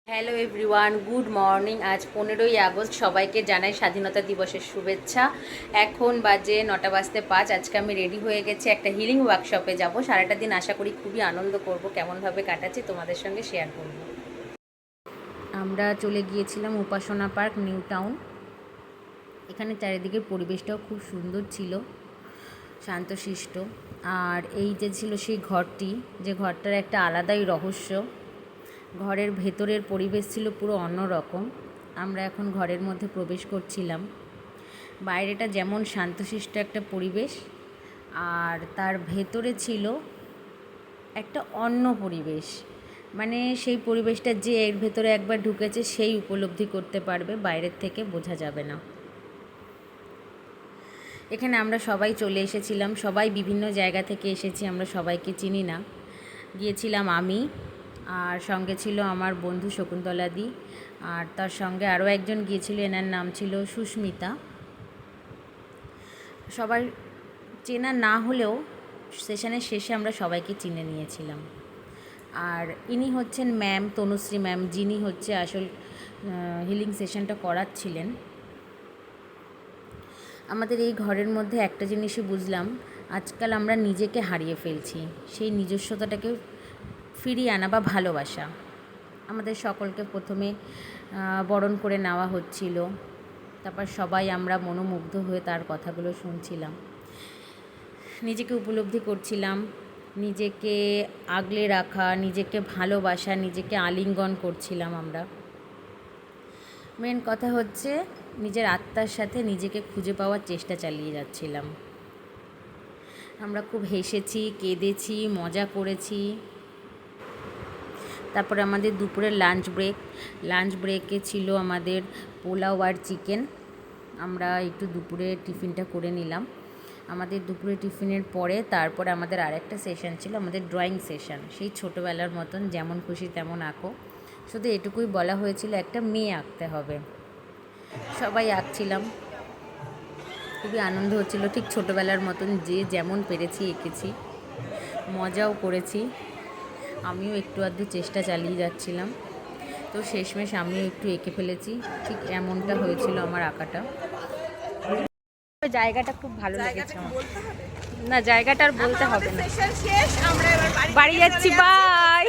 Hello everyone, good morning. আজ 15ই August. সবাইকে জানাই স্বাধীনতা দিবসের শুভেচ্ছা। এখন বাজে 9টা বাজতে 5। আজকে আমি রেডি হয়ে গেছি, একটা হিলিং ওয়ার্কশপে যাব। সারাটা দিন আশা করি খুবই আনন্দ করব। কেমনভাবে কাটাচ্ছি তোমাদের সঙ্গে শেয়ার করব। আমরা চলে গিয়েছিলাম উপাসনা পার্ক, নিউ টাউন। এখানে চারিদিকে পরিবেশটাও খুব সুন্দর ছিল, শান্তশিষ্ট। আর এই যে ছিল সেই ঘরটি, যে ঘরটার একটা আলাদাই রহস্য। ঘরের ভেতরের পরিবেশ ছিল পুরো অন্যরকম। আমরা এখন ঘরের মধ্যে প্রবেশ করছিলাম। বাইরেটা যেমন শান্তশিষ্ট একটা পরিবেশ, আর তার ভেতরে ছিল একটা অন্য পরিবেশ। মানে সেই পরিবেশটা যে এর ভেতরে একবার ঢুকেছে সেই উপলব্ধি করতে পারবে, বাইরের থেকে বোঝা যাবে না। এখানে আমরা সবাই চলে এসেছিলাম, সবাই বিভিন্ন জায়গা থেকে এসেছি, আমরা সবাইকে চিনি না। গিয়েছিলাম আমি, আর সঙ্গে ছিল আমার বন্ধু শকুন্তলাদি, আর তার সঙ্গে আরও একজন গিয়েছিল, এনার নাম ছিল সুস্মিতা। সবার চেনা না হলেও সেশনের শেষে আমরা সবাইকে চিনে নিয়েছিলাম। আর ইনি হচ্ছেন ম্যাম তনুশ্রী ম্যাম, যিনি হচ্ছে আসল হিলিং সেশনটা করাচ্ছিলেন। আমাদের এই ঘরের মধ্যে একটা জিনিসই বুঝলাম, আজকাল আমরা নিজেকে হারিয়ে ফেলছি। সেই নিজস্বতাটাকে ফিরিয়ে আনা বা ভালোবাসা। আমাদের সকলকে প্রথমে বরণ করে নেওয়া হচ্ছিল, তারপর সবাই আমরা মনোমুগ্ধ হয়ে তার কথাগুলো শুনছিলাম, নিজেকে উপলব্ধি করছিলাম, নিজেকে আগলে রাখা, নিজেকে ভালোবাসা, নিজেকে আলিঙ্গন করছিলাম আমরা। মেন কথা হচ্ছে নিজের আত্মার সাথে নিজেকে খুঁজে পাওয়ার চেষ্টা চালিয়ে যাচ্ছিলাম। আমরা খুব হেসেছি, কেঁদেছি, মজা করেছি। তারপরে আমাদের দুপুরের লাঞ্চ ব্রেকে ছিল আমাদের পোলাও আর চিকেন। আমরা একটু দুপুরে টিফিনটা করে নিলাম। আমাদের দুপুরে টিফিনের পরে তারপরে আমাদের আরেকটা সেশন ছিল, আমাদের ড্রয়িং সেশন। সেই ছোটোবেলার মতন যেমন খুশি তেমন আঁকো, শুধু এটুকুই বলা হয়েছিল একটা মেয়ে আঁকতে হবে। সবাই আঁকছিলাম, খুবই আনন্দ হচ্ছিল, ঠিক ছোটোবেলার মতন যে যেমন পেরেছি এঁকেছি, মজাও করেছি। আমিও একটু আধটু চেষ্টা চালিয়ে যাচ্ছিলাম, তো শেষমেশ আমিও একটু এঁকে ফেলেছি। ঠিক এমনটা হয়েছিল আমার আঁকাটা। জায়গাটা খুব ভালো লেগেছে আমার। না, জায়গাটা আর বলতে হবে না। বাড়ি যাচ্ছি, বাই।